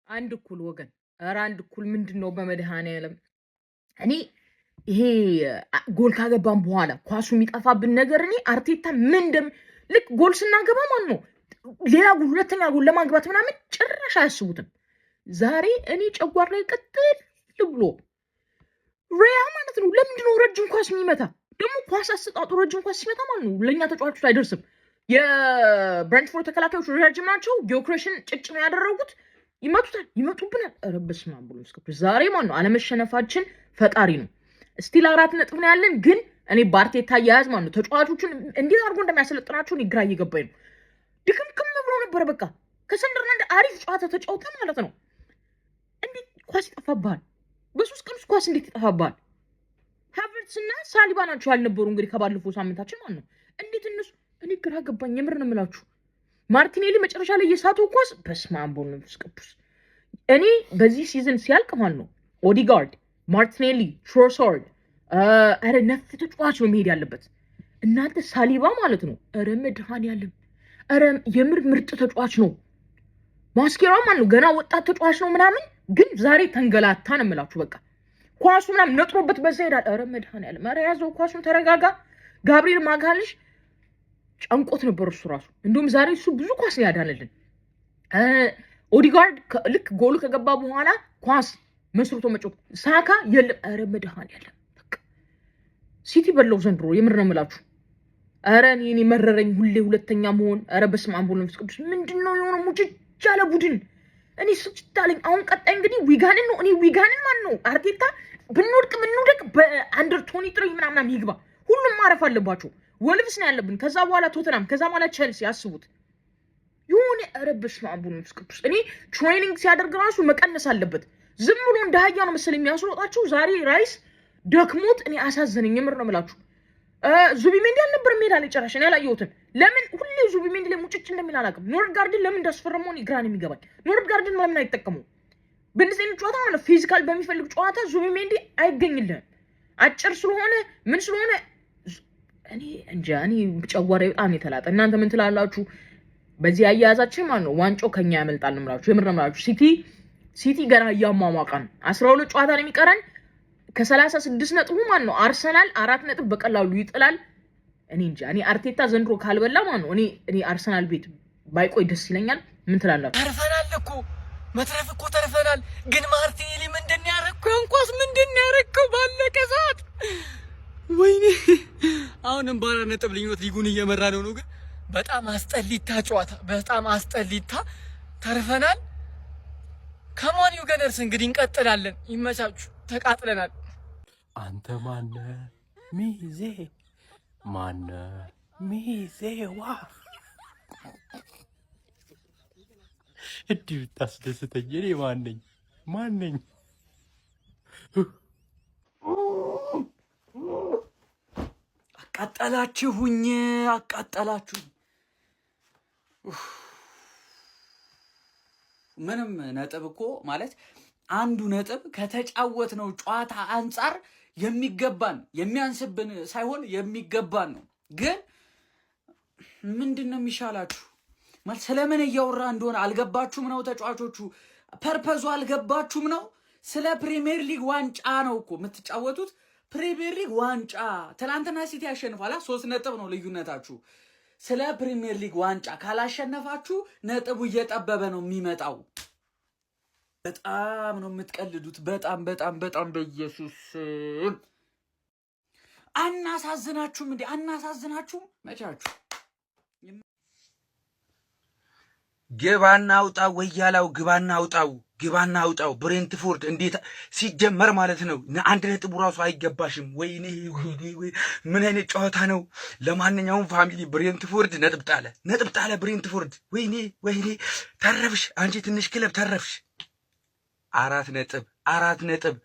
አንድ እኩል ወገን ኧረ አንድ እኩል ምንድነው በመድኃኔዓለም እኔ ይሄ ጎል ካገባን በኋላ ኳሱ የሚጠፋብን ነገር እኔ አርቴታ ምንድም ልክ ጎል ስናገባ ማለት ነው ሌላ ጎል ሁለተኛ ጎል ለማግባት ምናምን ጭራሽ አያስቡትም። ዛሬ እኔ ጨጓራ ላይ ቀጥል ብሎ ሪያ ማለት ነው ለምንድነው ረጅም ኳስ የሚመታ ደግሞ ኳስ አሰጣጡ ረጅም ኳስ ሲመታ ማለት ነው ለኛ ተጫዋቾች አይደርስም። የብሬንትፎርድ ተከላካዮች ረጅም ናቸው። ጊዮክሬሽን ጭጭ ነው ያደረጉት። ይመጡብናል። ኧረ በስመ አብ ብሎ ዛሬ ማለት ነው አለመሸነፋችን ፈጣሪ ነው። ስቲል 4 ነጥብ ነው ያለን። ግን እኔ በአርቴታ አያያዝ ማለት ነው ተጫዋቾቹን እንዴት አድርጎ እንደሚያሰለጥናቸው ግራ እየገባኝ ነው። ድክምክም ብሎ ነበር። በቃ ከሰንደርላንድ አሪፍ ጨዋታ ተጫውተ ማለት ነው እንዴት ኳስ ይጠፋብሃል? በ3 ቀን ውስጥ ኳስ እንዴት ይጠፋብሃል? ሃቨርትስ እና ሳሊባ ናቸው ያልነበሩ እንግዲህ ከባለፈው ሳምንታችን ማለት ነው። እንዴት እነሱ እኔ ግራ ገባኝ። የምር ነው የምላችሁ። ማርቲኔሊ መጨረሻ ላይ የሳተው ኳስ በስመ አብ ወወልድ ቅዱስ። እኔ በዚህ ሲዝን ሲያልቅ ማለት ነው ኦዲጋርድ፣ ማርቲኔሊ፣ ትሮሳርድ አረ ነፍ ተጫዋች ነው መሄድ ያለበት። እናንተ ሳሊባ ማለት ነው አረ መድኃኔዓለም አረ የምር ምርጥ ተጫዋች ነው። ማስኬራ ማለት ነው ገና ወጣት ተጫዋች ነው ምናምን፣ ግን ዛሬ ተንገላታ ነው የምላችሁ። በቃ ኳሱ ምናምን ነጥሮበት በዛ ይሄዳል። አረ መድኃኔዓለም አረ ያዘው ኳሱን፣ ተረጋጋ። ጋብሪኤል ማጋልሽ ጨንቆት ነበር እሱ ራሱ። እንዲሁም ዛሬ እሱ ብዙ ኳስ ያዳነልን። ኦዲጋርድ ልክ ጎሉ ከገባ በኋላ ኳስ መስርቶ መጮት። ሳካ የለም። አረ መድኃኔዓለም በቃ ሲቲ በለው ዘንድሮ። የምር ነው የምላችሁ። አረ እኔ መረረኝ ሁሌ ሁለተኛ መሆን። አረ በስመ አብ ወወልድ ወመንፈስ ቅዱስ። ምንድነው የሆነ ሙጭጭ ያለ ቡድን እኔ ስጭታለኝ። አሁን ቀጣይ እንግዲህ ዊጋንን ነው። እኔ ዊጋንን ማን ነው አርቴታ ብንወድቅ ምንወድቅ በአንደር 23 ምናምን ይግባ። ሁሉም ማረፍ አለባቸው። ወልቭስ ነው ያለብን። ከዛ በኋላ ቶተናም፣ ከዛ በኋላ ቼልሲ። ያስቡት የሆነ ኧረ በስመ አብ ወወልድ ወመንፈስ ቅዱስ። እኔ ትሬኒንግ ሲያደርግ ራሱ መቀነስ አለበት። ዝም ብሎ እንደ አህያ ነው መሰለኝ የሚያስሮጣቸው። ዛሬ ራይስ ደክሞት እኔ አሳዘነኝ። የምር ነው የምላችሁ። ዙቢሜንዲ አልነበረም ሜዳ ላይ ጨራሽ። እኔ አላየሁትም። ለምን ሁሌ ዙቢሜንዲ ላይ ሙጭጭ እንደሚል አላውቅም። ኖርጋርድን ለምን እንዳስፈረመው እኔ ግራ ነው የሚገባኝ። ኖርጋርድን ለምን አይጠቀሙም? በእንደዚህ አይነት ጨዋታ ማለት ፊዚካል በሚፈልግ ጨዋታ ዙቢሜንዲ አይገኝልህም። አጭር ስለሆነ ምን ስለሆነ እኔ እንጃ። እኔ ጨጓራዬ በጣም የተላጠ። እናንተ ምን ትላላችሁ? በዚህ አያያዛችን ማለት ነው ዋንጫው ከኛ ያመልጣል ነው የምላችሁ። የምር ነው የምላችሁ። ሲቲ ገና እያሟሟቀን 12 ጨዋታ ነው የሚቀረን። ከ36 ነጥቡ ማለት ነው አርሰናል 4 ነጥብ በቀላሉ ይጥላል። እኔ እንጃ። እኔ አርቴታ ዘንድሮ ካልበላ ማለት ነው እኔ አርሰናል ቤት ባይቆይ ደስ ይለኛል። ምን ትላላችሁ? ተርፈናል እኮ መትረፍ እኮ ተርፈናል። ግን ማርቲኔሊ ምንድን ነው ያረከው? እንኳስ ምንድን ነው ያረከው? ባለቀ ሰዓት ወይኔ አሁንም ባለ ነጥብ ልዩነት ሊጉን እየመራ ነው። ግን በጣም አስጠሊታ ጨዋታ፣ በጣም አስጠሊታ። ተርፈናል። ከማን ዩገነርስ እንግዲህ እንቀጥላለን። ይመቻችሁ። ተቃጥለናል። አንተ ማነ ሚዜ ማነ ሚዜዋ እንዲህ ብታስደስተኝ እኔ ማነኝ? አቃጠላችሁኝ። ምንም ነጥብ እኮ ማለት አንዱ ነጥብ ከተጫወትነው ጨዋታ አንጻር የሚገባን የሚያንስብን ሳይሆን የሚገባን ነው። ግን ምንድነው የሚሻላችሁ? ማለት ስለምን እያወራ እንደሆነ አልገባችሁም ነው? ተጫዋቾቹ ፐርፐዙ አልገባችሁም ነው? ስለ ፕሪሚየር ሊግ ዋንጫ ነው እኮ የምትጫወቱት። ፕሪሚየር ሊግ ዋንጫ ትናንትና ሲቲ ያሸንፋላ። 3 ነጥብ ነው ልዩነታችሁ። ስለ ፕሪሚየር ሊግ ዋንጫ ካላሸነፋችሁ ነጥቡ እየጠበበ ነው የሚመጣው። በጣም ነው የምትቀልዱት። በጣም በኢየሱስ አናሳዝናችሁም እንዴ? አናሳዝናችሁም? መቻችሁ ግባና አውጣው ወያላው ግባና አውጣው ብሬንትፎርድ እንዴት ሲጀመር ማለት ነው 1 ነጥቡ ራሱ አይገባሽም። ወይኔ ምን አይነት ጨዋታ ነው? ለማንኛውም ፋሚሊ ብሬንትፎርድ ነጥብ ጣለ ብሬንትፎርድ። ወይኔ ተረፍሽ አንቺ ትንሽ ክለብ ተረፍሽ። 4 ነጥብ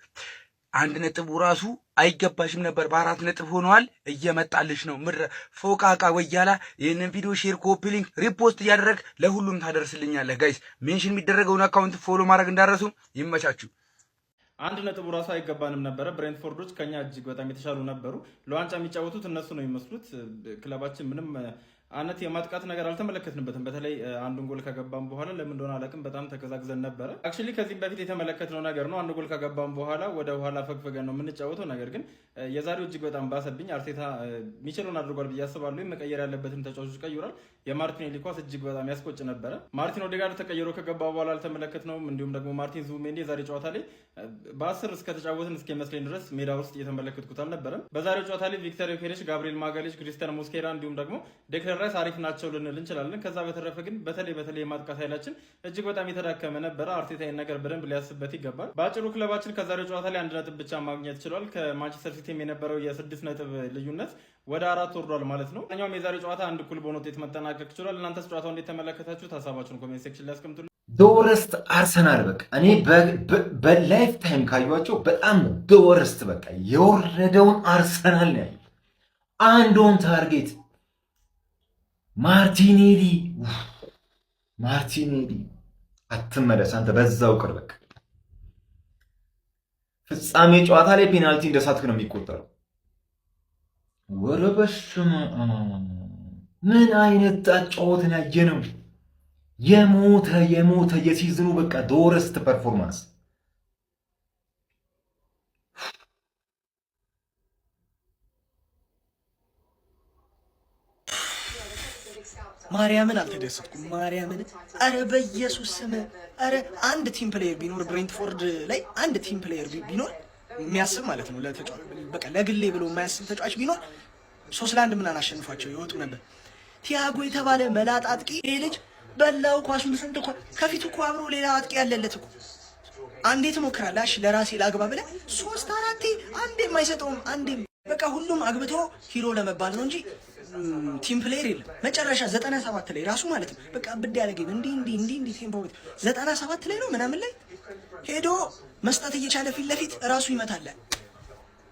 1 ነጥቡ ራሱ አይገባሽም ነበር። በ4 ነጥብ ሆኗል። እየመጣልሽ ነው ምድረ ፎቃቃ ወያላ። ይህንን ቪዲዮ ሼር፣ ኮፒ ሊንክ፣ ሪፖስት እያደረግ ለሁሉም ታደርስልኛለህ። ጋይስ ሜንሽን የሚደረገውን አካውንት ፎሎ ማድረግ እንዳረሱ። ይመቻችሁ። 1 ነጥቡ ራሱ አይገባንም ነበረ። ብሬንትፎርዶች ከኛ እጅግ በጣም የተሻሉ ነበሩ። ለዋንጫ የሚጫወቱት እነሱ ነው የሚመስሉት። ክለባችን ምንም አነት የማጥቃት ነገር አልተመለከትንበትም። በተለይ አንዱን ጎል ከገባን በኋላ ለምን እንደሆነ አላውቅም በጣም ተከዛግዘን ነበረ። አክቹሊ ከዚህም በፊት የተመለከትነው ነገር ነው። አንዱ ጎል ከገባን በኋላ ወደ ኋላ ፈግፈገን ነው የምንጫወተው። ነገር ግን የዛሬው እጅግ በጣም ባሰብኝ። አርቴታ ሚችለውን አድርጓል ብዬ አስባለሁ። መቀየር ያለበትን ተጫዋቾች ቀይሯል። የማርቲኔሊ ኳስ እጅግ በጣም ያስቆጭ ነበረ። ማርቲን ኦዴጋርድ ተቀይሮ ከገባ በኋላ አልተመለከትነውም። እንዲሁም ደግሞ ማርቲን ዙቢሜንዲ የዛሬ ጨዋታ ላይ በ10 እስከተጫወትን እስኪመስለኝ ድረስ ሜዳ ውስጥ እየተመለከትኩት አልነበረም። በዛሬው ጨዋታ ላይ ቪክተር ዮኬሬሽ፣ ጋብሪኤል ማጋሌሽ፣ ክሪስቲያን ሞስኬራ እንዲሁም ደግሞ ዴክለር ራይስ አሪፍ ናቸው ልንል እንችላለን። ከዛ በተረፈ ግን በተለይ የማጥቃት ኃይላችን እጅግ በጣም የተዳከመ ነበረ። አርቴታ ይህን ነገር በደንብ ሊያስብበት ይገባል። በአጭሩ ክለባችን ከዛሬው ጨዋታ ላይ 1 ነጥብ ብቻ ማግኘት ችሏል። ከማንቸስተር ሲቲም የነበረው የ6 ነጥብ ልዩነት ወደ 4 ወርዷል ማለት ነው። እኛውም የዛሬው ጨዋታ 1 እኩል በሆነ ውጤት መጠናቀቅ ችሏል። እናንተስ ጨዋታውን እንዴት ተመለከታችሁት? ሀሳባችሁን ኮሜንት ሴክሽን ላይ አስቀምጡልኝ። ዶወረስት አርሰናል በቃ እኔ በላይፍ ታይም ካዩዋቸው በጣም ዶወረስት በቃ የወረደውን አርሰናል ነው ያየው። አንድ ኦን ታርጌት ማርቲኔሊ አትመለስ አንተ በዛው ቅር በቃ ፍጻሜ ጨዋታ ላይ ፔናልቲ እንደሳትክ ነው የሚቆጠረው። ወረ በስመ አብ ምን አይነት ጨዋታ ያየነው! የሞተ የሲዝኑ በቃ ዶረስት ፐርፎርማንስ። ማርያምን አልተደሰትኩም። ማርያምን አረ በኢየሱስ ስም አረ አንድ ቲም ፕሌየር ቢኖር ብሬንትፎርድ ላይ አንድ ቲም ፕሌየር ቢኖር የሚያስብ ማለት ነው ለተጫዋች በቃ ለግሌ ብሎ የማያስብ ተጫዋች ቢኖር 3-1 ምናምን አሸንፏቸው ይወጡ ነበር። ቲያጎ የተባለ መላጣ አጥቂ ይሄ ልጅ በላው ኳሱን ስንት እኮ ከፊቱ እኮ አብሮ ሌላ አጥቂ ያለለት እኮ አንዴ ትሞክራለሽ ለራሴ ላግባ ብለህ 3-4 አንዴ የማይሰጠውም አንዴ በቃ ሁሉም አግብቶ ሂሮ ለመባል ነው እንጂ ቲም ፕሌየር የለም። መጨረሻ 97 ላይ ራሱ ማለት ነው በቃ ብድ ያለገኝ እንዲህ ቴምፖ 97 ላይ ነው ምናምን ላይ ሄዶ መስጠት እየቻለ ፊት ለፊት ራሱ ይመታል።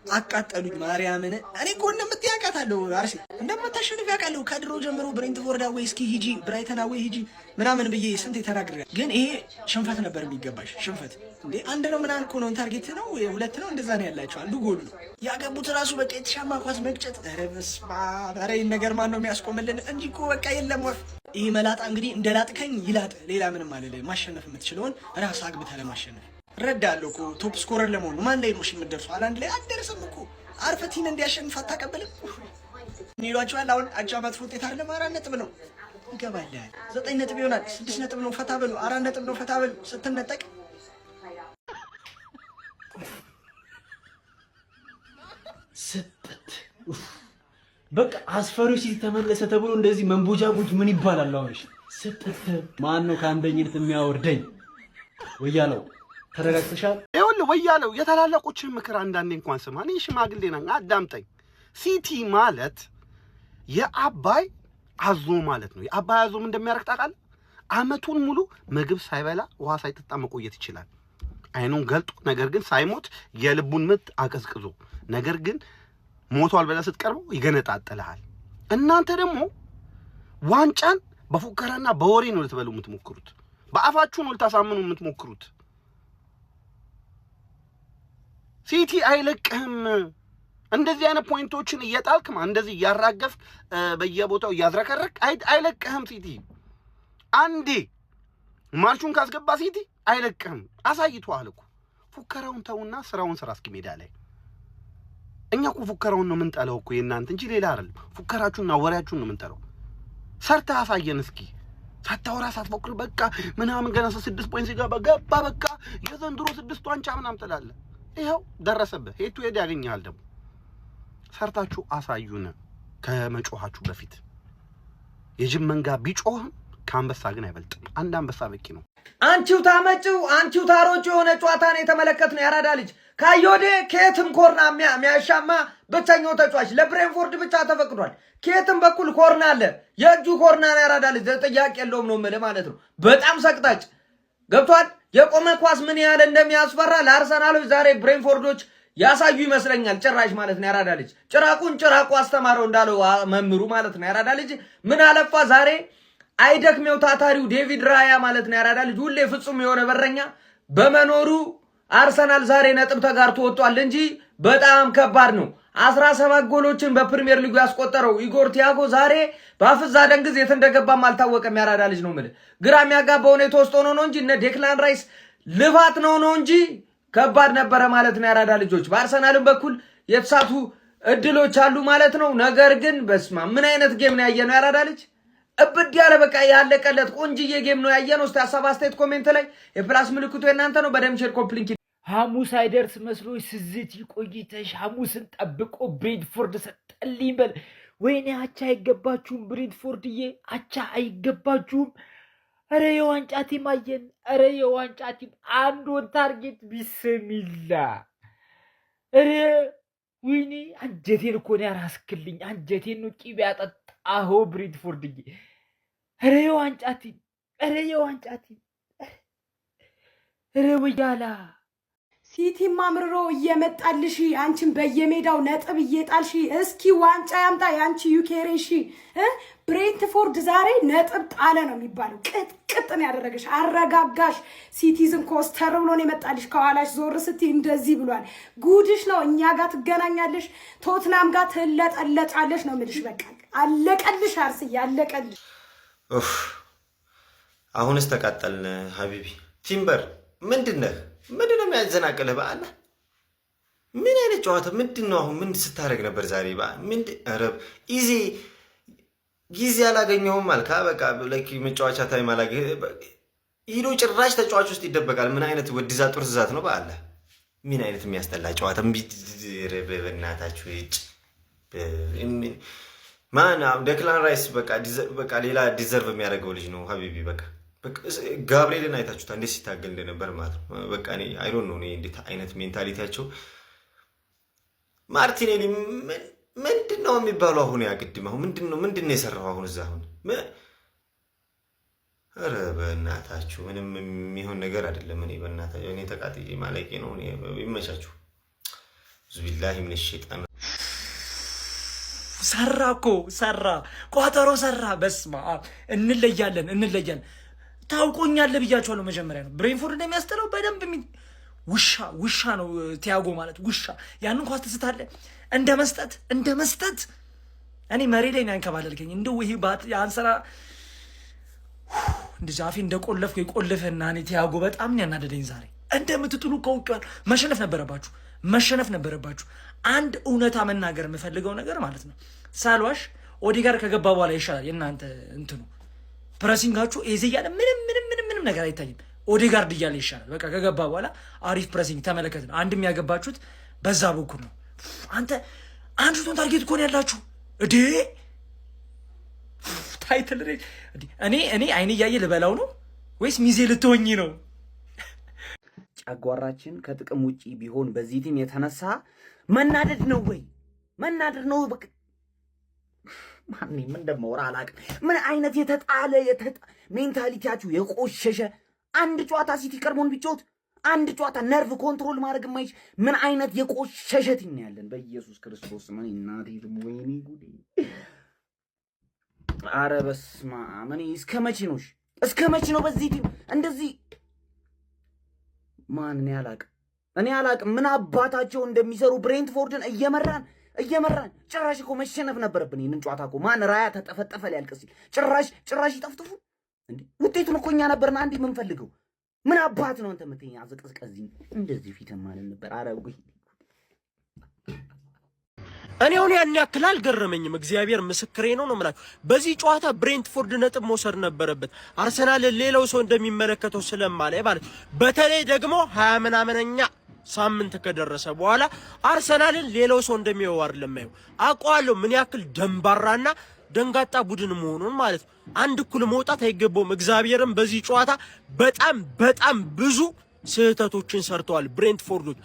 አቃጠሉኝ ማርያምን። እኔ እኮ እንደምትያቃታለሁ አርሲ እንደምታሸንፍ ያውቃለሁ ከድሮ ጀምሮ ብሬንትፎርድ አዌይ እስኪ ሂጂ ብራይተን አዌይ ሂጂ ምናምን ብዬ ስንት የተናግሬ፣ ግን ይሄ ሽንፈት ነበር የሚገባሽ። ሽንፈት እንዴ አንድ ነው ምናምን እኮ ነው ታርጌት ነው 2 ነው እንደዛ ነው ያላቸው። አንዱ ጎል ነው ያገቡት ራሱ በቃ የተሻማ ኳስ መግጨት። ኧረ በስመ አብ! ኧረ ይሄን ነገር ማን ነው የሚያስቆምልን እንጂ እኮ በቃ የለም ወፍ። ይሄ መላጣ እንግዲህ እንደላጥከኝ ይላጥ። ሌላ ምንም አልልህ። ማሸነፍ የምትችለውን ራስ አግብተህ ለማሸነፍ ረዳለሁ እኮ ቶፕ ስኮረር ለመሆኑ ማን ላይ ነው የምትደርሰው? አላንድ ላይ አትደርስም እኮ አርፈቲን እንዲያሸንፍ አታቀበልም። ኒሏቸዋል አሁን አጃማት ውጤት አይደለም 4 ነጥብ ነው ይገባልሃል። 9 ነጥብ ይሆናል 6 ነጥብ ነው ፈታ በሉ 4 ነጥብ ነው ፈታ በሉ ስትነጠቅ ስጥት በቃ አስፈሪው ሲል ተመለሰ ተብሎ እንደዚህ መንቦጃቦጅ ምን ይባላል? አሁንሽ ስጥት ማን ነው ከአንደኝነት የሚያወርደኝ? ወያለው ተረጋግተሻል? ይኸውልህ ወያለው የታላላቆችን ምክር አንዳንዴ እንኳን ስማ። እኔ ሽማግሌ ነኝ አዳምጠኝ። ሲቲ ማለት የአባይ አዞ ማለት ነው። የአባይ አዞ ምን እንደሚያደርግ ታውቃለህ? አመቱን ሙሉ ምግብ ሳይበላ ውሃ ሳይጠጣ መቆየት ይችላል። አይኑን ገልጦ ነገር ግን ሳይሞት የልቡን ምት አቀዝቅዞ ነገር ግን ሞቷል ብለህ ስትቀርበው ይገነጣጥልሃል። እናንተ ደግሞ ዋንጫን በፉከራና በወሬ ነው ልትበሉ የምትሞክሩት። በአፋችሁ ነው ልታሳምኑ የምትሞክሩት። ሲቲ አይለቅህም። እንደዚህ አይነት ፖይንቶችን እየጣልክማ እንደዚህ እያራገፍ በየቦታው እያዝረከረክ አይለቅህም። ሲቲ አንዴ ማርሹን ካስገባ ሲቲ አይለቅህም። አሳይቷል እኮ። ፉከራውን ተውና ስራውን ስራ። እስኪ ሜዳ ላይ እኛ እኮ ፉከራውን ነው የምንጠላው እኮ የእናንተ እንጂ ሌላ አይደለም። ፉከራችሁና ወሬያችሁን ነው የምንጠላው። ሰርተህ አሳየን እስኪ። ሳታወራ ሳትፎክር በቃ ምናምን ገና 6 ፖይንት ሲገባ ገባ በቃ የዘንድሮ 6 ዋንጫ ምናምን ትላለህ። ይኸው ደረሰብህ። ሄቱ ሄድ ያገኛል። ደግሞ ሰርታችሁ አሳዩን ከመጮሃችሁ በፊት። የጅብ መንጋ ቢጮህም ከአንበሳ ግን አይበልጥም። አንድ አንበሳ በቂ ነው። አንቺው ታመጪው አንቺው ታሮጪ የሆነ ጨዋታ ነው የተመለከትነው። ያራዳ ልጅ ካዮዴ ከየትም ኮርና የሚያሻማ ብቸኛው ተጫዋች ለብሬንፎርድ ብቻ ተፈቅዷል። ከየትም በኩል ኮርና አለ። የእጁ ኮርና ነው ያራዳ ልጅ ጥያቄ የለውም ነው የምልህ ማለት ነው። በጣም ሰቅጣጭ ገብቷል። የቆመ ኳስ ምን ያህል እንደሚያስፈራ ለአርሰናሎች ዛሬ ብሬንፎርዶች ያሳዩ ይመስለኛል። ጭራሽ ማለት ነው ያራዳ ልጅ ጭራቁን ጭራቁ አስተማረው እንዳለው መምሩ ማለት ነው። ያራዳ ልጅ ምን አለፋ ዛሬ አይደክሜው ታታሪው ዴቪድ ራያ ማለት ነው። ያራዳ ልጅ ሁሌ ፍጹም የሆነ በረኛ በመኖሩ አርሰናል ዛሬ ነጥብ ተጋርቶ ወጥቷል እንጂ በጣም ከባድ ነው። 17 ጎሎችን በፕሪሚየር ሊጉ ያስቆጠረው ኢጎር ቲያጎ ዛሬ በአፍዛ ደንግዝ የት እንደገባም አልታወቀም። ያራዳ ልጅ ነው ማለት ግራ የሚያጋባው ሁኔታ ውስጥ ሆኖ ነው እንጂ እነ ዴክላን ራይስ ልፋት ነው እንጂ ከባድ ነበረ ማለት ነው። ያራዳ ልጆች በአርሰናልም በኩል የተሳቱ እድሎች አሉ ማለት ነው። ነገር ግን በስማ ምን አይነት ጌም ነው ያየነው? ያራዳ ልጅ እብድ ያለ በቃ ያለቀለት ቆንጅዬ ጌም ነው ያየነው። እስቲ ሀሳብ አስተያየት ኮሜንት ላይ የፕላስ ምልክቱ የእናንተ ነው። በደም ሼር ኮምፕሊንክ ሐሙስ አይደርስ መስሎሽ ስዝት ይቆይተሽ ሐሙስን ጠብቆ ብሬንትፎርድ ሰጠልኝ በል። ወይኔ አቻ አይገባችሁም ብሬንትፎርድዬ፣ አቻ አይገባችሁም። አረ የዋንጫ ቲም አየን። አረ የዋንጫ ቲም አንድ ወን ታርጌት ቢስሚላ። አረ ወይኔ አንጀቴን እኮ ነው ያራስክልኝ። አንጀቴን ነው ቂቤ ያጠጣኸው ብሬንትፎርድዬ። አረ የዋንጫ ቲም፣ አረ የዋንጫ ቲም፣ አረ ወያላ ሲቲ ማምርሮ እየመጣልሽ አንቺን በየሜዳው ነጥብ እየጣልሽ እስኪ ዋንጫ ያምጣ ያንቺ ዩኬሬሺ ብሬንትፎርድ ዛሬ ነጥብ ጣለ ነው የሚባለው። ቅጥቅጥን ያደረገሽ አረጋጋሽ። ሲቲዝን ኮስተር ብሎ ነው የመጣልሽ። ከኋላሽ ዞር ስትይ እንደዚህ ብሏል። ጉድሽ ነው። እኛ ጋር ትገናኛለሽ፣ ቶትናም ጋር ትለጠለጫለሽ ነው የምልሽ። በቃ አለቀልሽ፣ አርስዬ አለቀልሽ። አሁንስ ተቃጠልን ሀቢቢ። ቲምበር ምንድነህ? ምንድነው የሚያዘናቀልህ? በአላ ምን አይነት ጨዋታ ምንድነው? አሁን ምን ስታደርግ ነበር ዛሬ? ረብ ኢዚ ጊዜ አላገኘሁም አልካ። በቃ ላይክ መጫወቻ ታይም አላገኘ ሂዶ ጭራሽ ተጫዋች ውስጥ ይደበቃል። ምን አይነት ወድዛ ጡር ዝዛት ነው? በአላ ምን አይነት የሚያስጠላ ጨዋታ። በእናታችሁ እጭ ማን ዴክላን ራይስ በቃ ሌላ ዲዘርቭ የሚያደርገው ልጅ ነው ሀቢቢ። በቃ ጋብሪኤልን አይታችሁታ እንዴት ሲታገል እንደነበር ማለት ነው። በቃ እኔ አይ ዶንት ኖ እንዴት አይነት ሜንታሊቲያቸው። ማርቲኔሊ ምንድነው የሚባለው አሁን? ያቅድም አሁን ምንድነው የሰራው አሁን እዛ? አሁን ኧረ በእናታችሁ ምንም የሚሆን ነገር አይደለም። እኔ በእናታችሁ እኔ ተቃጥዬ ማለቄ ነው። እኔ ይመቻችሁ። ዙቢላሂ ምን ሸይጣን ሰራ እኮ ሰራ፣ ቋጠሮ ሰራ። በስማ እንለያለን። ታውቆኛለህ ብያቸዋለሁ መጀመሪያ ነው። ብሬንፎርድ እንደሚያስጠላው በደንብ ውሻ ነው ቲያጎ ማለት ውሻ። ያንን ኳስ ትስታለህ እንደ መስጠት። እኔ መሬ ላይ ነው ያንከባለልከኝ። እንደው ይሄ የአንሰራ እንደዚህ አፌ እንደቆለፍኩ የቆለፈና እኔ ቲያጎ በጣም ነው ያናደደኝ ዛሬ። እንደምትጥሉ ከውቀዋል። መሸነፍ ነበረባችሁ። አንድ እውነታ መናገር የምፈልገው ነገር ማለት ነው፣ ሳልዋሽ ኦዴጋር ከገባ በኋላ ይሻላል የእናንተ እንትኑ ፕሬሲንጋችሁ ኤዚ እያለ ምንም ነገር አይታይም። ኦዴጋርድ እያለ ይሻላል። በቃ ከገባ በኋላ አሪፍ ፕሬሲንግ ተመለከትን። አንድም ያገባችሁት በዛ በኩል ነው። አንተ አንዱን ታርጌት እኮ ነው ያላችሁ እዴ ታይትል እኔ አይኔ እያየ ልበላው ነው ወይስ ሚዜ ልትሆኚ ነው? ጨጓራችን ከጥቅም ውጪ ቢሆን በዚህ ቲም የተነሳ መናደድ ነው ወይ መናደድ ነው? በቃ ማን ምን እንደማወራ አላውቅም። ምን አይነት የተጣለ ሜንታሊቲያችሁ የቆሸሸ። አንድ ጨዋታ ሲቲ ቀርሞን ቢጫወት አንድ ጨዋታ ነርቭ ኮንትሮል ማድረግ የማይችል ምን አይነት የቆሸሸ ቲም ነው ያለን? በኢየሱስ ክርስቶስ ምን እናቴ ወይኔ ጉዴ! አረ በስመ አብ! እስከ መቼ ነው በዚህ ቲም እንደዚህ? ማን እኔ አላውቅም ምን አባታቸው እንደሚሰሩ። ብሬንትፎርድን እየመራን ጭራሽ እኮ መሸነፍ ነበረብን። ይህንን ጨዋታ እኮ ማን ራያ ተጠፈጠፈ ሊያልቅ ሲል ጭራሽ ይጠፍጥፉ እንዴ! ውጤቱን እኮ እኛ ነበርን አንድ የምንፈልገው። ምን አባት ነው አንተ የምትይኝ? አዘቅዝቀዚህ እንደዚህ ፊትም ማለት ነበር። አረ ጉይ! እኔ አሁን ያን ያክል አልገረመኝም። እግዚአብሔር ምስክሬ ነው የምላችሁ። በዚህ ጨዋታ ብሬንትፎርድ ነጥብ መውሰድ ነበረበት። አርሰናል ሌላው ሰው እንደሚመለከተው ስለማላይ ማለት በተለይ ደግሞ 20 ምናምንኛ ሳምንት ከደረሰ በኋላ አርሰናልን ሌላው ሰው እንደሚወዋር ለማየው አውቀዋለሁ ምን ያክል ደንባራና ደንጋጣ ቡድን መሆኑን ማለት ነው። አንድ እኩል መውጣት አይገባውም። እግዚአብሔርም በዚህ ጨዋታ በጣም ብዙ ስህተቶችን ሰርተዋል ብሬንትፎርዶች።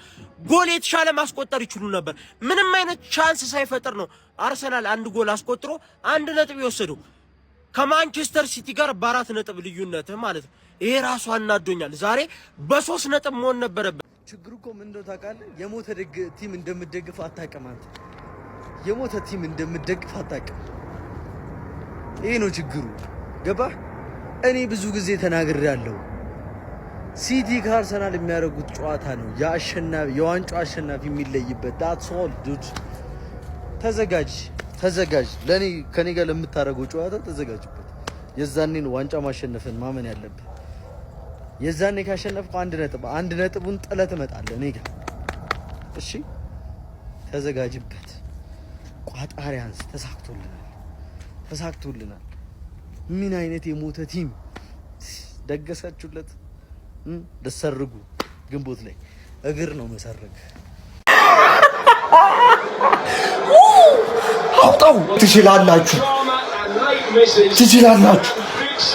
ጎል የተሻለ ማስቆጠር ይችሉ ነበር። ምንም አይነት ቻንስ ሳይፈጠር ነው አርሰናል አንድ ጎል አስቆጥሮ አንድ ነጥብ የወሰደው ከማንቸስተር ሲቲ ጋር በ4 ነጥብ ልዩነት ማለት ነው። ይሄ ራሱ አናዶኛል። ዛሬ በ3 ነጥብ መሆን ነበረበት። ችግሩ እኮ ምን እንደው ታውቃለህ? የሞተ ቲም እንደምትደግፍ አታውቅም አንተ። የሞተ ቲም እንደምትደግፍ አታውቅም። ይሄ ነው ችግሩ። ገባህ? እኔ ብዙ ጊዜ ተናግሬያለሁ። ሲቲ ከአርሰናል የሚያደርጉት ጨዋታ ነው የዋንጫው አሸናፊ የሚለይበት። ዳትስ ኦል ዱድ። ተዘጋጅ። ለኔ ከኔ ጋር ለምታረገው ጨዋታ ተዘጋጅበት። የዛኔ ነው ዋንጫ ማሸነፍን ማመን ያለብህ። የዛኔ ካሸነፍኩ አንድ ነጥቡን ጥለህ ትመጣለህ እኔ ጋር። እሺ ተዘጋጅበት። ቋጣሪ አንስ። ተሳክቶልናል። ምን አይነት የሞተ ቲም ደገሳችሁለት። ደሰርጉ ግንቦት ላይ እግር ነው መሰረግ። አውጣው። ትችላላችሁ።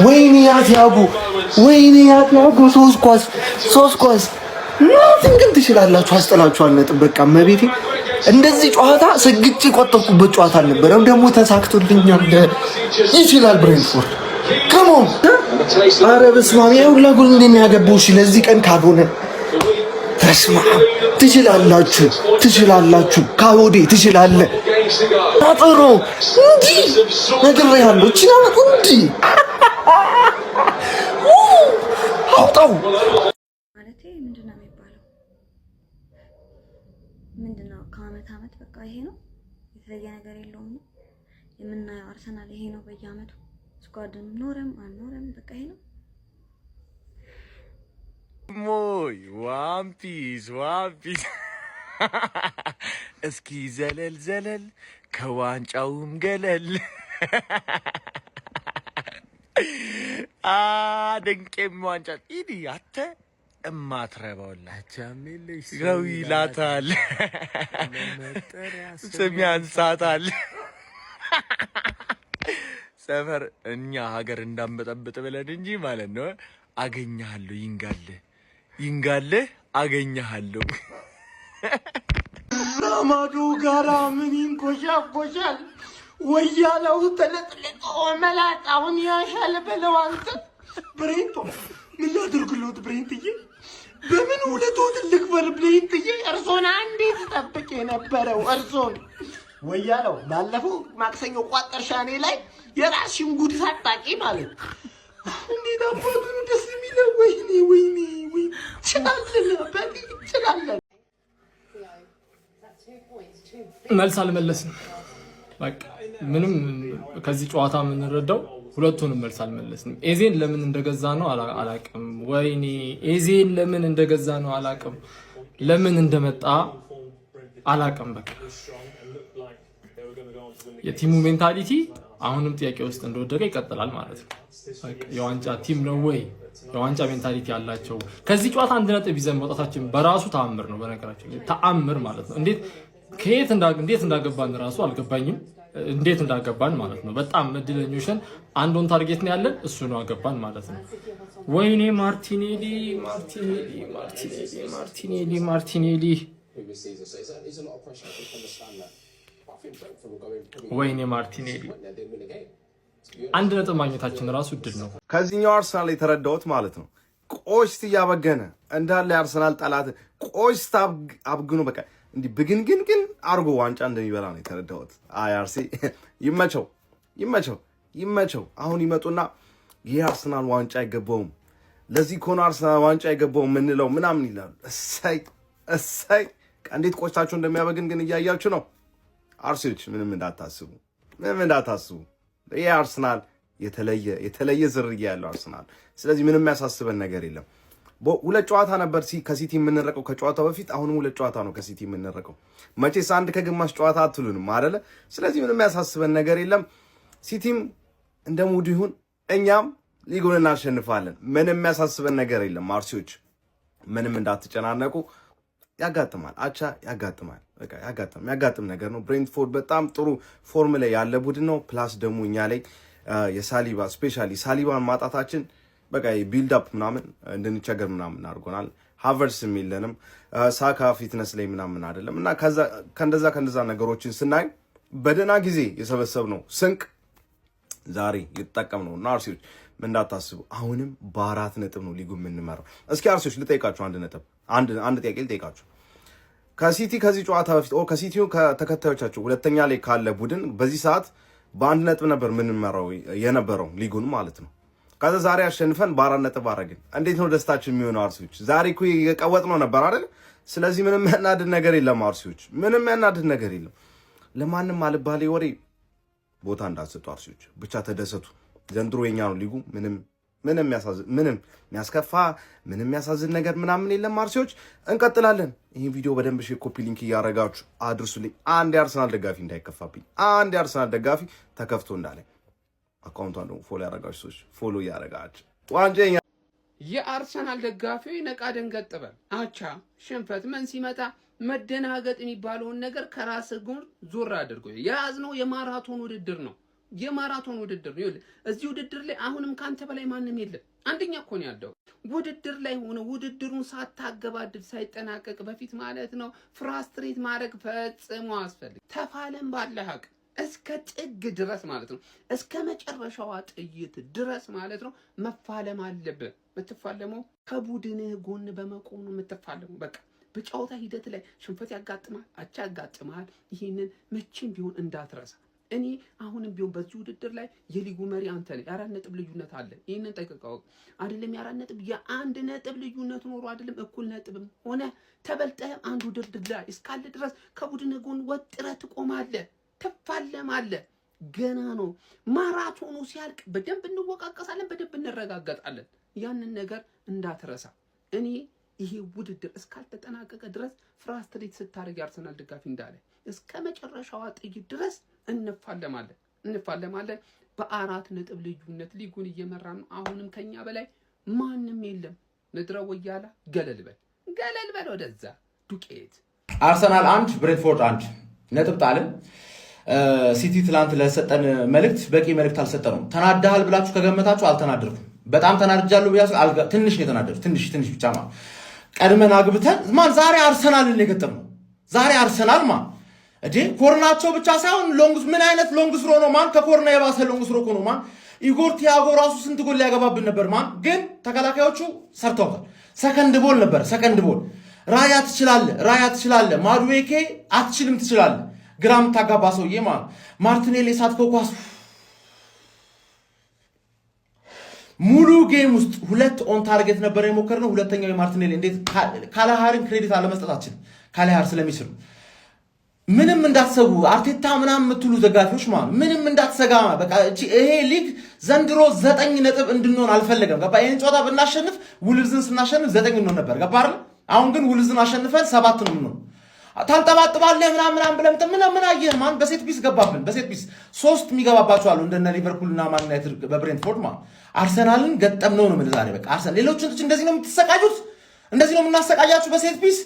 ወይኔ ያቲያጎ ሶስት ኳስ ናትን ግን ትችላላችሁ። አስጠላችኋል ነጥብ በቃ መቤቴ። እንደዚህ ጨዋታ ስግጭ ቆጠብኩበት ጨዋታ አልነበረም። ደግሞ ተሳክቶልኛል። ይችላል ብሬንትፎርድ ከሞን አረ በስመ አብ ሁላ ጎል እንደሚያገባው እሺ ለዚህ ቀን ካልሆነ በስመ አብ ትችላላችሁ ካዮዴ ትችላለህ አጥሮ እንዲ ነገር ያለው ይችላል እንዲ አውጣው ማለት ምንድነው የሚባለው? ምንድነው ከአመት አመት በቃ ይሄ ነው የተለየ ነገር የለውም። የምናየው አርሰናል ይሄ ነው በየአመቱ ስኳድም ኖረም አልኖረም በቃ ይሄ ነው። ሞይ ዋምፒስ እስኪ ዘለል ከዋንጫውም ገለል ድንቄም ዋንጫ ኢዲ አተ እማትረባውላቻሜልሽ ገው ይላታል ስም ያንሳታል ሰፈር እኛ ሀገር እንዳንበጠብጥ ብለን እንጂ ማለት ነው። አገኛለሁ ይንጋልህ አገኛለሁ ራማዱ ጋራ ምን ይንቆሻቆሻል ወያለው ተለጥልቆ መላጣውን ያሻል በለው አንተ ብሬንቶ ምን ላድርግሎት ብሬንትዬ በምን ውለቶ ትልቅ በር ብሬንትዬ እርሶን አንዴ ተጠብቄ የነበረው እርሶን ወያለው ባለፈው ማክሰኞ ቋጠርሻኔ ላይ የራስሽን ጉድ ሳታቂ ማለት እንዴት አባቱ ነው ደስ የሚለው። ወይኔ ችላለን መልስ አልመለስም። በቃ ምንም ከዚህ ጨዋታ የምንረዳው ሁለቱንም መልስ አልመለስንም። ኤዜን ለምን እንደገዛ ነው አላቅም። ወይኔ ኤዜን ለምን እንደገዛ ነው አላቅም። ለምን እንደመጣ አላቅም። በቃ የቲሙ ሜንታሊቲ አሁንም ጥያቄ ውስጥ እንደወደቀ ይቀጥላል ማለት ነው። የዋንጫ ቲም ነው ወይ? የዋንጫ ሜንታሊቲ ያላቸው ከዚህ ጨዋታ አንድ ነጥብ ይዘን መውጣታችን በራሱ ተአምር ነው። በነገራችን ላይ ተአምር ማለት ነው። እንዴት እንዳገባን ራሱ አልገባኝም። እንዴት እንዳገባን ማለት ነው። በጣም እድለኞች ነን። አንድ ኦን ታርጌት ነው ያለን፣ እሱ ነው አገባን ማለት ነው። ወይኔ ማርቲኔሊ ወይኔ ማርቲኔሊ አንድ ነጥብ ማግኘታችን ራሱ እድል ነው። ከዚህኛው አርሰናል የተረዳሁት ማለት ነው ቆሽት እያበገነ እንዳለ የአርሰናል ጠላት ቆሽት አብግኖ በቃ እንዲህ ብግንግን አርጎ ዋንጫ እንደሚበላ ነው የተረዳሁት። አይ አርሲ ይመቸው። አሁን ይመጡና ይህ አርሰናል ዋንጫ አይገባውም፣ ለዚህ ኮኖ አርሰናል ዋንጫ አይገባውም ምንለው ምናምን ይላሉ። እሰይ እንዴት ቆሽታችሁ እንደሚያበግን ግን እያያችሁ ነው። አርሲዎች ምንም እንዳታስቡ። ይህ አርሰናል የተለየ ዝርያ ያለው አርሰናል። ስለዚህ ምንም የሚያሳስበን ነገር የለም። ሁለት ጨዋታ ነበር ከሲቲ የምንረቀው ከጨዋታው በፊት። አሁንም ሁለት ጨዋታ ነው ከሲቲ የምንረቀው። መቼስ አንድ ከግማሽ ጨዋታ አትሉንም አይደለ? ስለዚህ ምንም የሚያሳስበን ነገር የለም። ሲቲም እንደ ሙዱ ይሁን፣ እኛም ሊጉን እናሸንፋለን። ምንም የሚያሳስበን ነገር የለም። አርሲዎች ምንም እንዳትጨናነቁ። ያጋጥማል፣ አቻ ያጋጥማል። በቃ ያጋጥም ነገር ነው። ብሬንትፎርድ በጣም ጥሩ ፎርም ላይ ያለ ቡድን ነው። ፕላስ ደግሞ እኛ ላይ የሳሊባ ስፔሻሊ ሳሊባን ማጣታችን በቃ ቢልድ አፕ ምናምን እንድንቸገር ምናምን አድርጎናል። ሃቨርስ የሚለንም ሳካ ፊትነስ ላይ ምናምን አይደለም እና ከእንደዛ ነገሮችን ስናይ በደህና ጊዜ የሰበሰብነው ስንቅ ዛሬ የተጠቀምነው እና አርሲዎች እንዳታስቡ አሁንም በ4 ነጥብ ነው ሊጉ የምንመራው። እስኪ አርሲዎች ልጠይቃችሁ አንድ ጥያቄ ልጠይቃችሁ። ከሲቲ ከዚህ ጨዋታ በፊት ከሲቲው ከተከታዮቻችሁ ሁለተኛ ላይ ካለ ቡድን በዚህ ሰዓት በ1 ነጥብ ነበር የምንመራው የነበረው ሊጉን ማለት ነው። ከዛ ዛሬ አሸንፈን በ4 ነጥብ አረግን። እንዴት ነው ደስታችን የሚሆነው? አርሲዎች ዛሬ እኮ የቀወጥ ነው ነበር አይደል? ስለዚህ ምንም ያናድድ ነገር የለም አርሲዎች፣ ምንም ያናድድ ነገር የለም። ለማንም አልባሌ ወሬ ቦታ እንዳትሰጡ አርሲዎች፣ ብቻ ተደሰቱ። ዘንድሮ የኛ ነው ሊጉ። ምንም የሚያስከፋ ምንም የሚያሳዝን ነገር ምናምን የለም። አርሲዎች እንቀጥላለን። ይህን ቪዲዮ በደንብ ሼር፣ ኮፒ ሊንክ እያረጋችሁ አድርሱልኝ። አንድ የአርሰናል ደጋፊ እንዳይከፋብኝ፣ አንድ የአርሰናል ደጋፊ ተከፍቶ እንዳለኝ አካውንቷን ደግሞ ፎሎ ያረጋችሁ ሰዎች ፎሎ እያረጋችሁ ዋንጀኛ የአርሰናል ደጋፊዎች ነቃ ደንገጥ በል። አቻ ሽንፈት ምን ሲመጣ መደናገጥ የሚባለውን ነገር ከራስ ጎን ዞር አድርጎ የያዝነው የማራቶን ውድድር ነው። የማራቶን ውድድር ነው። ይኸውልህ እዚህ ውድድር ላይ አሁንም ካንተ በላይ ማንም የለም። አንደኛ እኮ ነው ያለው። ውድድር ላይ ሆነ ውድድሩን ሳታገባድድ ሳይጠናቀቅ በፊት ማለት ነው ፍራስትሬት ማድረግ ፈጽሞ አስፈልግ። ተፋለም ባለህ አቅም እስከ ጥግ ድረስ ማለት ነው እስከ መጨረሻዋ ጥይት ድረስ ማለት ነው መፋለም አለብህ። የምትፋለመው ከቡድንህ ጎን በመቆም ነው የምትፋለመው። በቃ በጨዋታ ሂደት ላይ ሽንፈት ያጋጥማል፣ አቻ ያጋጥማል። ይህንን መቼም ቢሆን እንዳትረሳ። እኔ አሁንም ቢሆን በዚህ ውድድር ላይ የሊጉ መሪ አንተ ነህ። የ4 ነጥብ ልዩነት አለ። ይህንን ጠቅቀው አይደለም የ4 ነጥብ የ1 ነጥብ ልዩነት ኖሮ አይደለም እኩል ነጥብም ሆነ ተበልጠህም አንድ ውድድር ላይ እስካለ ድረስ ከቡድን ጎን ወጥረህ ትቆማለህ፣ ትፋለማለህ። ገና ነው። ማራቶኑ ሲያልቅ በደንብ እንወቃቀሳለን፣ በደንብ እንረጋገጣለን። ያንን ነገር እንዳትረሳ። እኔ ይሄ ውድድር እስካልተጠናቀቀ ድረስ ፍራስትሬት ስታደርግ የአርሰናል ደጋፊ እንዳለ እስከ መጨረሻዋ ጥይት ድረስ እንፋለማለን። በ4 ነጥብ ልዩነት ሊጉን እየመራ ነው። አሁንም ከኛ በላይ ማንም የለም። ምድረ ወያላ ገለል በል ወደዛ ዱቄት። አርሰናል 1 ብሬንትፎርድ 1 ነጥብ ጣልን። ሲቲ ትላንት ለሰጠን መልእክት በቂ መልእክት አልሰጠነውም። ተናዳሃል ብላችሁ ከገመታችሁ አልተናደርኩም። በጣም ተናድጃለሁ ብያስ ትንሽ ነው የተናደርኩት። ትንሽ ብቻ ማለት ቀድመን አግብተን ማን ዛሬ አርሰናልን የገጠመው ዛሬ አርሰናል እዴ ኮርናቸው ብቻ ሳይሆን ሎንግስ ምን አይነት ሎንግስ ሮ ነው ማን ከኮርና የባሰ ሎንግስ ሮ ነው ማን ኢጎር ቲያጎ ራሱ ስንት ጎል ያገባብን ነበር ማን ግን ተከላካዮቹ ሰርተውታል። ሰከንድ ቦል ነበር ሰከንድ ቦል ራያ ትችላለህ ማዱዌኬ አትችልም ትችላለህ ግራም ታጋባ ሰውዬ ማን ማርቲኔሊ ሳትከው ኳስ ሙሉ ጌም ውስጥ 2 ኦን ታርጌት ነበር የሞከርነው። ሁለተኛው የማርቲኔሊ እንዴት ካላሃርን ክሬዲት አለመስጠታችን ካላሃር ስለሚስሩ ምንም እንዳትሰጉ አርቴታ ምናምን የምትሉ ዘጋፊዎች ማለት ምንም እንዳትሰጋ በቃ ይሄ ሊግ ዘንድሮ 9 ነጥብ እንድንሆን አልፈለገም። ገባ ይሄን ጨዋታ ብናሸንፍ ውልዝን ስናሸንፍ 9 እንሆን ነበር። ገባ አይደል? አሁን ግን ውልዝን አሸንፈን 7 ነው የምንሆነው። ታንጠባጥባለህ ምናምን ብለህ ምን አየህ ማን በሴት ፒስ ገባብን። በሴት ፒስ 3 የሚገባባቸው አሉ እንደነ ሊቨርፑል እና ማን ዩናይትድ በብሬንትፎርድ ማለት አርሰናልን ገጠምነው ነው ምን ዛሬ በቃ አርሰናል ሌሎችን እንደዚህ ነው የምትሰቃዩት፣ እንደዚህ ነው የምናሰቃያችሁ በሴት ፒስ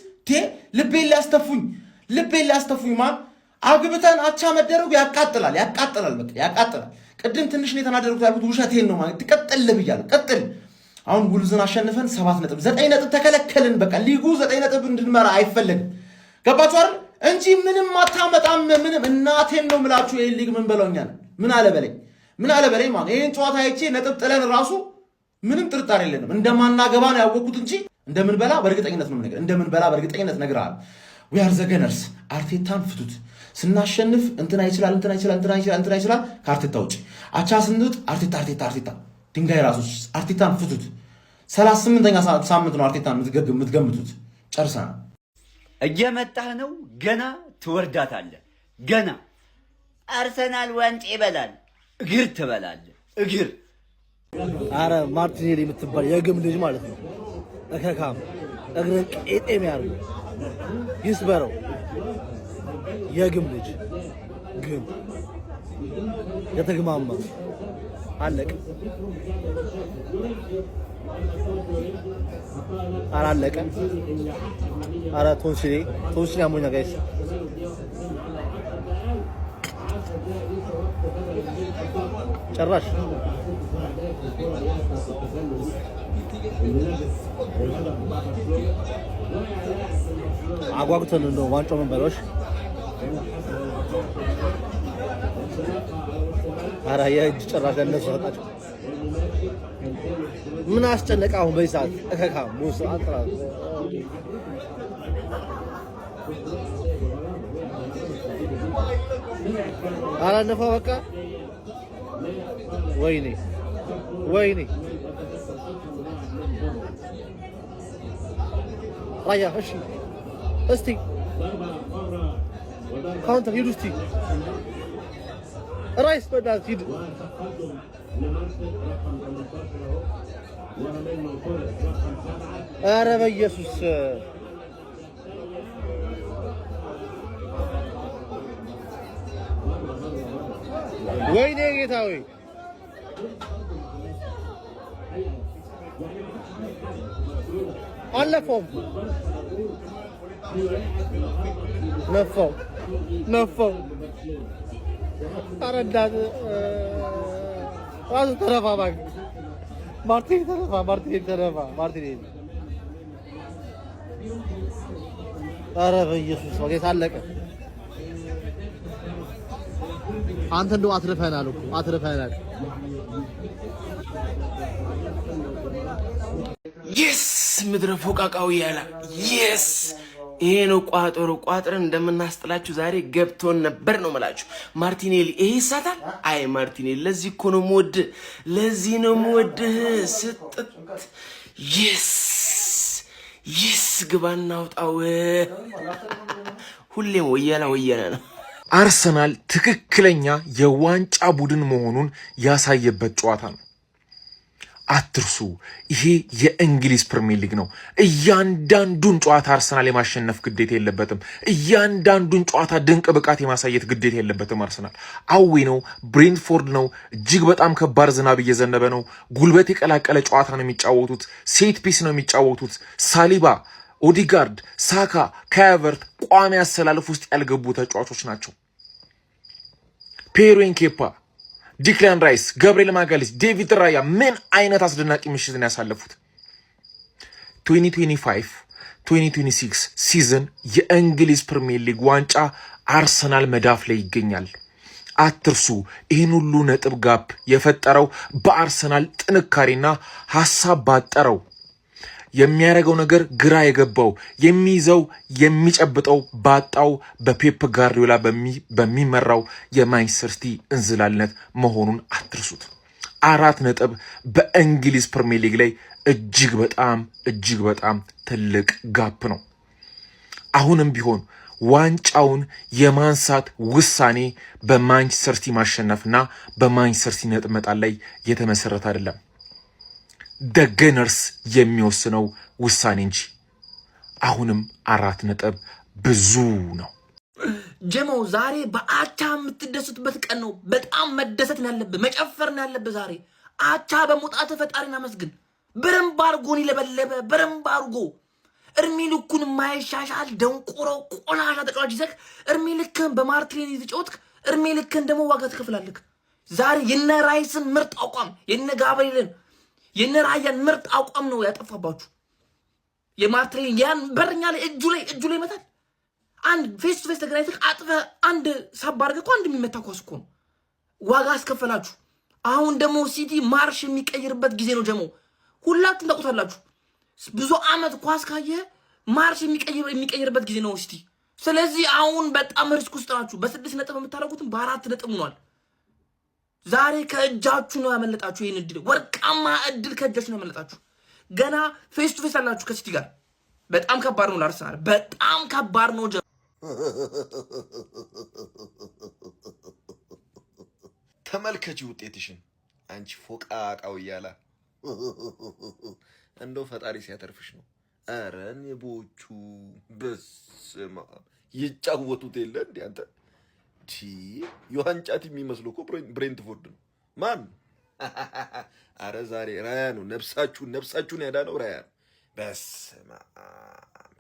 ልቤን ሊያስተፉኝ ማን አግብተን አቻ መደረጉ ያቃጥላል በቃ ያቃጥላል። ቅድም ትንሽ ነው የተናደርኩት ያልኩት ውሸቴን ነው ማለት ትቀጥል ብያለሁ። ቀጥል አሁን ውልዝን አሸንፈን 7 ነጥብ 9 ነጥብ ተከለከልን። በቃ ሊጉ 9 ነጥብ እንድንመራ አይፈልግም። ገባችሁ አይደል? እንጂ ምንም አታመጣም። ምንም እናቴን ነው ምላችሁ። ይሄ ሊግ ምን በለውኛል ምን አለ በለኝ ማለት ይሄን ጨዋታ አይቼ ነጥብ ጥለን ራሱ ምንም ጥርጣሬ የለንም እንደማናገባ ነው ያወቅኩት እንጂ እንደምንበላ በእርግጠኝነት ነው ነገር እንደምንበላ በእርግጠኝነት ነግራለሁ። we are the gunners አርቴታን ፍቱት። ስናሸንፍ እንትና ይችላል ከአርቴታ ውጪ አቻ ስንት አርቴታ ድንጋይ ራሶች አርቴታን ፍቱት። 38ኛ ሳምንት ነው አርቴታን የምትገምቱት። ጨርሰናል። እየመጣህ ነው ገና ትወርዳታለህ። ገና አርሰናል ዋንጫ ይበላል። እግር ትበላለህ እግር። አረ ማርቲኔሊ የምትባል የግም ልጅ ማለት ነው እከካም እግርን ቄጤም ያርጉ ይስበረው። የግም ልጅ ግን የተግማማ አለቀ። አላለቀ። አረ ቶንሲሌ አሞኛ ጋይስ ጭራሽ አጓጉተን እንደው ዋንጫው መንበሮች አረ የእጅ ጭራሽ እነሱ ሰጣቸው። ምን አስጨነቀ አሁን በዚህ ሰዓት እከካ ሙስ አጥራ አላነፋ በቃ ወይኔ ራያ እሺ እስቲ ካውንተር ሂድ ውስጥ ራይስ በዳት ሂድ ኧረ በኢየሱስ ወይኔ ጌታ ወይ አለፈውም ነፋው አረዳት ራሱ ተረፋ ባክ ማርቲን ተረፋ ኧረ በኢየሱስ ወጌታ አለቀ አንተ እንደው አትርፈናል እኮ አትርፈናል የስ ምድረ ፎቃቃው ያላ የስ ይሄ ነው ቋጥረን እንደምናስጥላችሁ ዛሬ ገብቶን ነበር ነው መላችሁ ማርቲኔሊ ይሄ ይሳታል አይ ማርቲኔሊ ለዚህ እኮ ነው ሞድ ለዚህ ነው ሞድ ስጥት የስ ግባና አውጣው ሁሌም ወያላ ነው አርሰናል ትክክለኛ የዋንጫ ቡድን መሆኑን ያሳየበት ጨዋታ ነው አትርሱ ይሄ የእንግሊዝ ፕሪሚየር ሊግ ነው እያንዳንዱን ጨዋታ አርሰናል የማሸነፍ ግዴታ የለበትም እያንዳንዱን ጨዋታ ድንቅ ብቃት የማሳየት ግዴታ የለበትም አርሰናል አዊ ነው ብሬንትፎርድ ነው እጅግ በጣም ከባድ ዝናብ እየዘነበ ነው ጉልበት የቀላቀለ ጨዋታ ነው የሚጫወቱት ሴት ፒስ ነው የሚጫወቱት ሳሊባ ኦዲጋርድ ሳካ ካቨርት ቋሚ አሰላለፍ ውስጥ ያልገቡ ተጫዋቾች ናቸው ፔሩን ኬፓ ዲክላን ራይስ ገብርኤል ማጋሊስ ዴቪድ ራያ ምን አይነት አስደናቂ ምሽትን ያሳለፉት 2025-2026 ሲዝን የእንግሊዝ ፕሪሚየር ሊግ ዋንጫ አርሰናል መዳፍ ላይ ይገኛል አትርሱ ይህን ሁሉ ነጥብ ጋፕ የፈጠረው በአርሰናል ጥንካሬና ሐሳብ ባጠረው የሚያረጋው ነገር ግራ የገባው የሚይዘው የሚጨብጠው ባጣው በፔፕ ጋርዲዮላ በሚመራው የማንቸስተር ሲቲ እንዝላልነት መሆኑን አትርሱት 4 ነጥብ በእንግሊዝ ፕሪሚየር ሊግ ላይ እጅግ በጣም ትልቅ ጋፕ ነው አሁንም ቢሆን ዋንጫውን የማንሳት ውሳኔ በማንቸስተር ሲቲ ማሸነፍና በማንቸስተር ሲቲ ነጥብ መጣል ላይ የተመሰረተ አይደለም ደገነርስ የሚወስነው ውሳኔ እንጂ አሁንም 4 ነጥብ ብዙ ነው ጀማው ዛሬ በአቻ የምትደሰቱበት ቀን ነው በጣም መደሰት ነው ያለብህ መጨፈር ነው ያለብህ ዛሬ አቻ በመውጣት ፈጣሪና መስግን በረምብ አርጎን ይለበለበ በረምብ አርጎ እርሚ ልኩን ማይሻሻል ደንቆሮ ቆላሻ ተጫዋች ይዘክ እርሚ ልክን በማርቲኔሊ ተጫወትክ እርሚ ልክን ደሞ ዋጋ ትከፍላለክ ዛሬ የነ ራይስን ምርጥ አቋም የነ ጋብሪኤልን የነራያን ምርጥ አቋም ነው ያጠፋባችሁ የማርቲኔሊ ያን በርኛ ላይ እጁ ላይ መታል አንድ ፌስ ቱ ፌስ ተገናኝተህ አጥፈ አንድ ሳብ አድርገህ እኮ አንድ የሚመታ ኳስ እኮ ነው ዋጋ አስከፈላችሁ አሁን ደግሞ ሲቲ ማርሽ የሚቀይርበት ጊዜ ነው ጀሞ ሁላችሁም ታውቁታላችሁ ብዙ አመት ኳስ ካየ ማርሽ የሚቀይርበት ጊዜ ነው ሲቲ ስለዚህ አሁን በጣም ሪስክ ውስጥ ናችሁ በ6 ነጥብ የምታረጉትን በ4 ነጥብ ሆኗል ዛሬ ከእጃችሁ ነው ያመለጣችሁ ይሄን እድል ወርቃማ እድል ከእጃችሁ ነው ያመለጣችሁ ገና ፌስ ቱ ፌስ አላችሁ ከሲቲ ጋር በጣም ከባድ ነው ለአርሰናል በጣም ከባድ ነው ተመልከቺ ውጤትሽን አንቺ ፎቃቃው ያላ እንደው ፈጣሪ ሲያተርፍሽ ነው ኧረ ንቦቹ በስማ ይጫወቱት የለ እንዴ አንተ የዋንጫት የሚመስለው እኮ ብሬንትፎርድ ነው ማን አረ ዛሬ ራያ ነው ነፍሳችሁን ያዳነው ራያ ነው በስማ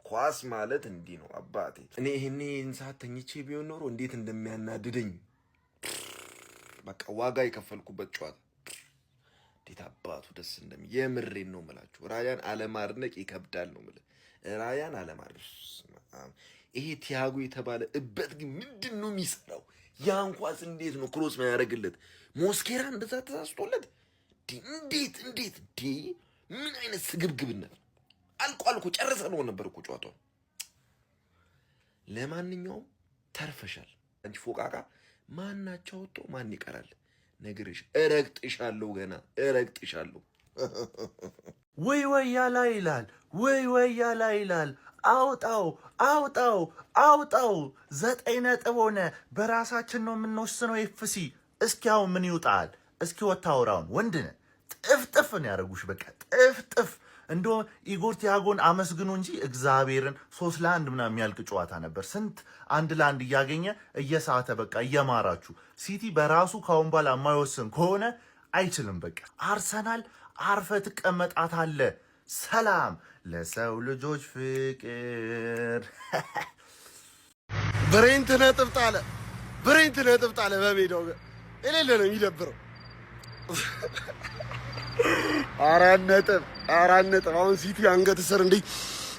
ኳስ ማለት እንዲህ ነው አባቴ እኔ ይሄን ሰዓት ተኝቼ ቢሆን ኖሮ እንዴት እንደሚያናድደኝ በቃ ዋጋ የከፈልኩበት ጨዋታ እንዴት አባቱ ደስ የምሬን ነው የምላችሁ ራያን አለማድነቅ ይከብዳል ነው የምልህ ራያን አለማድነቅ ይሄ ቲያጎ የተባለ እበት ግን ምንድነው የሚሰራው ያን ኳስ እንዴት ነው ክሮስ ማያረግለት ሞስኬራ እንደዛ ተሳስቶለት እንዴት ምን አይነት ስግብግብነት አልቋል እኮ ጨርሰነው ነበር እኮ ጨዋታው ለማንኛውም ተርፈሻል አንቺ ፎቃቃ ማናቸው ወጥቶ ማን ይቀራል ነግርሽ እረግጥሻለሁ ገና እረግጥሻለሁ ወይ ያላ ይላል አውጣው አውጣው አውጣው። 9 ነጥብ ሆነ። በራሳችን ነው የምንወስነው። ኤፍሲ እስኪ አሁን ምን ይውጣል? እስኪ ወታወራውን ወንድነ ጥፍጥፍን ያደርጉሽ በቃ ጥፍጥፍ። እንዶ ኢጎር ቲያጎን አመስግኑ እንጂ እግዚአብሔርን 3-1 ምናምን የሚያልቅ ጨዋታ ነበር። ስንት 1-1 እያገኘ እየሳተ በቃ እየማራችሁ። ሲቲ በራሱ ካሁን በኋላ የማይወስን ከሆነ አይችልም። በቃ አርሰናል አርፈ ትቀመጣታለ። ሰላም ለሰው ልጆች ፍቅር። ብሬንት ነጥብ ጣለ። ብሬንት ነጥብ ጣለ። በሜዳው የሌለ ነው የሚደብረው። 4 ነጥብ 4 ነጥብ። አሁን ሲቲ አንገት ስር እንዲህ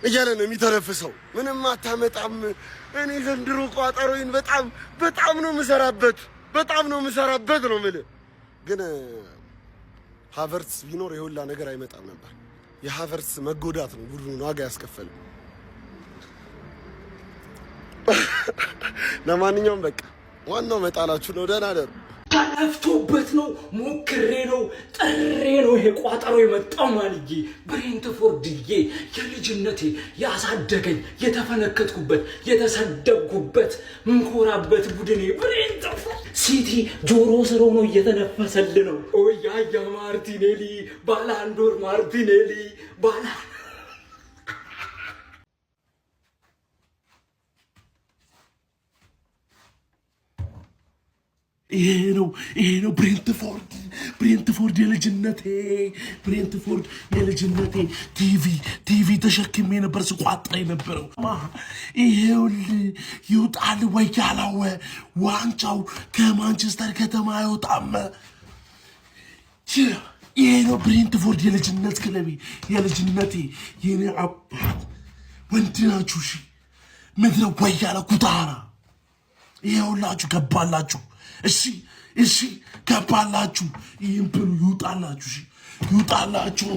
እያለ ነው የሚተነፍሰው። ምንም አታመጣም። እኔ ዘንድሮ ቋጠሮዬን በጣም ነው የምሰራበት፣ በጣም ነው የምሰራበት ነው የምልህ። ግን ሃቨርትስ ቢኖር የሁላ ነገር አይመጣም ነበር። የሃቨርትስ መጎዳት ነው ቡድኑን ዋጋ ያስከፈለው። ለማንኛውም በቃ ዋናው መጣላችሁ ነው። ደህና ደሩ። ተለፍቶበት ነው፣ ሞክሬ ነው፣ ጥሬ ነው ይሄ ቋጠሮ የመጣው ማልዬ። ብሬንትፎርድዬ የልጅነቴ ያሳደገኝ የተፈነከትኩበት የተሰደብኩበት ምንኮራበት ቡድኔ ብሬንትፎርድ። ሲቲ ጆሮ ስር ሆኖ እየተነፈሰል ነው። ኦያያ ማርቲኔሊ ባላንዶር ማርቲኔሊ ባላ ይሄ ነው ብሬንትፎርድ የልጅነቴ ቲቪ ተሸክሜ ነበር ስቋጥር የነበረው። ይሄውልህ ይውጣል ወይ ያላወ ዋንጫው ከማንቸስተር ከተማ አይወጣም። ይሄ ነው ብሬንትፎርድ የልጅነት ክለቤ የልጅነቴ የኔ አባት ወንድ ናችሁ። እሺ ምድረ ወይ ያለ ኩታራ ይሄውላችሁ ገባላችሁ። እሺ ገባላችሁ። ይህን ብሉ ይውጣላችሁ። ይውጣላችሁ።